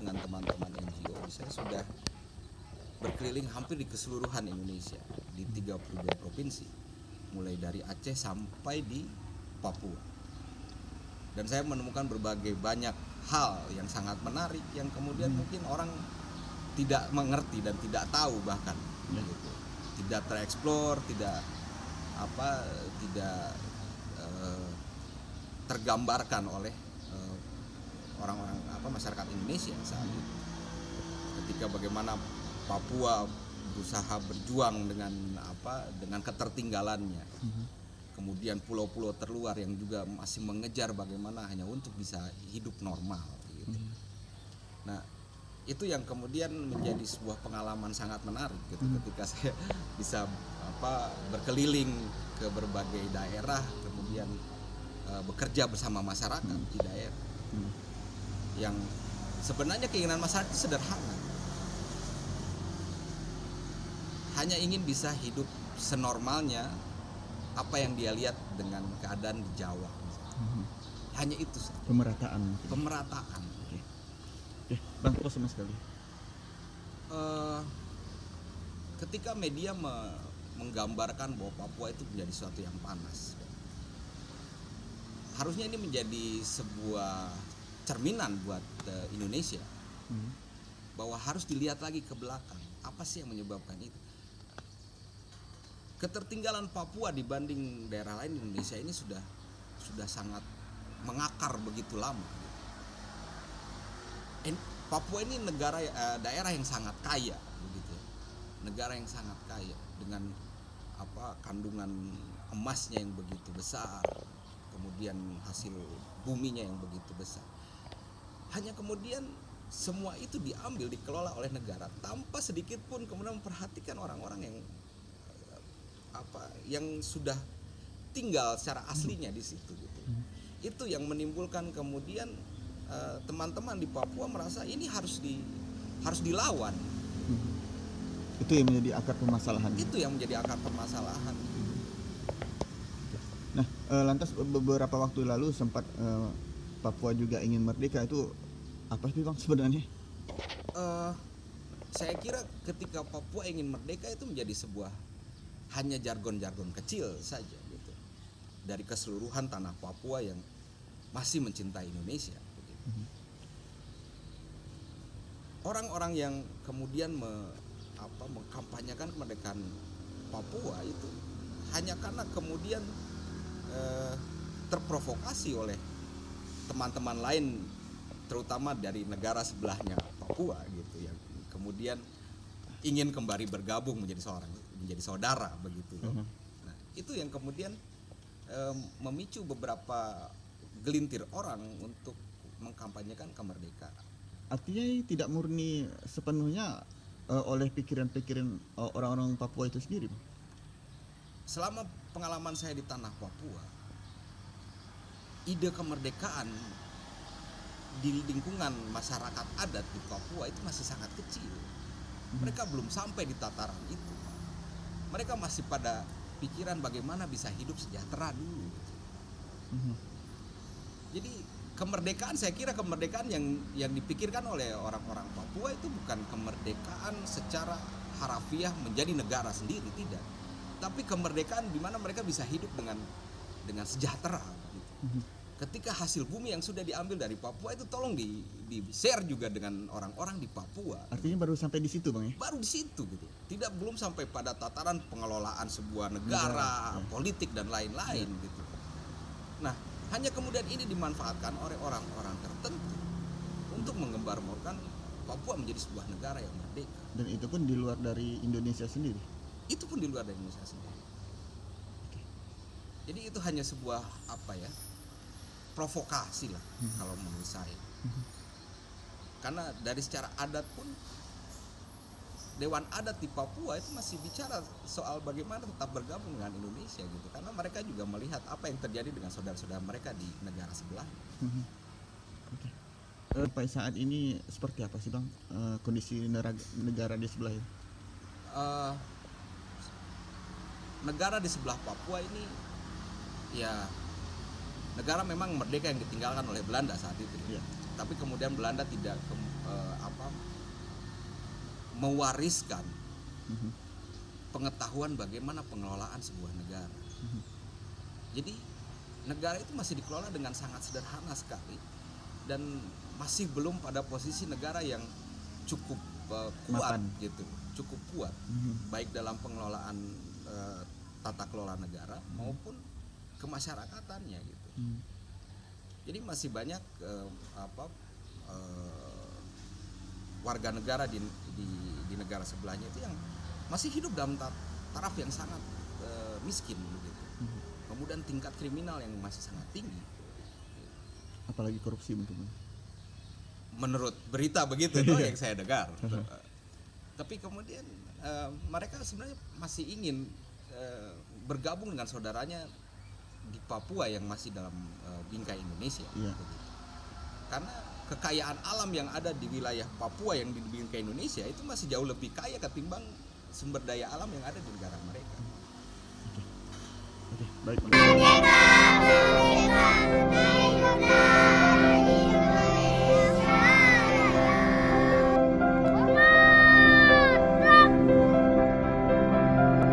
dengan teman-teman NGO, saya sudah berkeliling hampir di keseluruhan Indonesia, di 32 provinsi, mulai dari Aceh sampai di Papua. Dan saya menemukan berbagai banyak hal yang sangat menarik yang kemudian mungkin orang tidak mengerti dan tidak tahu, bahkan gitu. Tidak tereksplor, tidak tergambarkan oleh orang-orang masyarakat Indonesia saat itu. Ketika bagaimana Papua berusaha berjuang dengan ketertinggalannya. Kemudian pulau-pulau terluar yang juga masih mengejar bagaimana hanya untuk bisa hidup normal gitu. Nah, itu yang kemudian menjadi sebuah pengalaman sangat menarik gitu, ketika saya bisa berkeliling ke berbagai daerah, kemudian bekerja bersama masyarakat di daerah yang sebenarnya keinginan masyarakat itu sederhana, hanya ingin bisa hidup senormalnya apa yang dia lihat dengan keadaan di Jawa. Hanya itu saja. Pemerataan. Bang, terus sama sekali. Ketika media menggambarkan bahwa Papua itu menjadi sesuatu yang panas, harusnya ini menjadi sebuah cerminan buat Indonesia, bahwa harus dilihat lagi ke belakang, apa sih yang menyebabkan itu. Ketertinggalan Papua dibanding daerah lain di Indonesia ini sudah sangat mengakar begitu lama. Papua ini daerah yang sangat kaya, begitu. Negara yang sangat kaya dengan kandungan emasnya yang begitu besar, kemudian hasil buminya yang begitu besar. Hanya kemudian semua itu diambil, dikelola oleh negara tanpa sedikit pun kemudian memperhatikan orang-orang yang sudah tinggal secara aslinya di situ gitu. Itu yang menimbulkan kemudian teman-teman di Papua merasa ini harus dilawan. Itu yang menjadi akar permasalahan. Nah, lantas beberapa waktu lalu sempat Papua juga ingin merdeka, itu apa sih Bang sebenarnya? Saya kira ketika Papua ingin merdeka itu menjadi sebuah hanya jargon-jargon kecil saja gitu, dari keseluruhan tanah Papua yang masih mencintai Indonesia. Orang-orang yang kemudian mengkampanyekan kemerdekaan Papua itu hanya karena kemudian terprovokasi oleh teman-teman lain, terutama dari negara sebelahnya Papua gitu, yang kemudian ingin kembali bergabung menjadi saudara begitu. Nah, itu yang kemudian memicu beberapa gelintir orang untuk mengkampanyekan kemerdekaan. Artinya tidak murni sepenuhnya oleh pikiran-pikiran orang-orang Papua itu sendiri. Selama pengalaman saya di tanah Papua, ide kemerdekaan di lingkungan masyarakat adat di Papua itu masih sangat kecil. Mereka belum sampai di tataran itu. Mereka masih pada pikiran bagaimana bisa hidup sejahtera dulu. Jadi kemerdekaan, saya kira kemerdekaan yang dipikirkan oleh orang-orang Papua itu bukan kemerdekaan secara harafiah menjadi negara sendiri, tidak. Tapi kemerdekaan di mana mereka bisa hidup dengan sejahtera gitu. Ketika hasil bumi yang sudah diambil dari Papua itu tolong di-share juga dengan orang-orang di Papua. Artinya baru sampai di situ, Bang ya? Baru di situ gitu. Belum sampai pada tataran pengelolaan sebuah negara, politik dan lain-lain gitu. Nah, hanya kemudian ini dimanfaatkan oleh orang-orang tertentu untuk menggembar-gemborkan Papua menjadi sebuah negara yang merdeka. Dan itu pun di luar dari Indonesia sendiri. Itu pun di luar dari Indonesia sendiri. Jadi itu hanya sebuah provokasi lah kalau menurut saya. Karena dari secara adat pun Dewan Adat di Papua itu masih bicara soal bagaimana tetap bergabung dengan Indonesia gitu, karena mereka juga melihat apa yang terjadi dengan saudara-saudara mereka di negara sebelah. Sampai saat ini seperti apa sih Bang kondisi negara di sebelah ini? Negara di sebelah Papua ini ya negara memang merdeka yang ditinggalkan oleh Belanda saat itu. Tapi kemudian Belanda tidak apa mewariskan Mhm. pengetahuan bagaimana pengelolaan sebuah negara. Mhm. Jadi negara itu masih dikelola dengan sangat sederhana sekali dan masih belum pada posisi negara yang cukup kuat Mapan. gitu, cukup kuat Mhm. baik dalam pengelolaan tata kelola negara maupun kemasyarakatannya gitu. Mhm. Jadi masih banyak apa warga negara di negara sebelahnya itu yang masih hidup dalam taraf yang sangat miskin gitu. Mhm. Kemudian tingkat kriminal yang masih sangat tinggi. Apalagi korupsi bentuknya. Menurut berita begitu itu yang saya dengar. Tapi kemudian mereka sebenarnya masih ingin bergabung dengan saudaranya di Papua yang masih dalam bingkai Indonesia. Iya. Begitu. Karena kekayaan alam yang ada di wilayah Papua yang di bingkai Indonesia itu masih jauh lebih kaya ketimbang sumber daya alam yang ada di negara mereka. Oke, baik.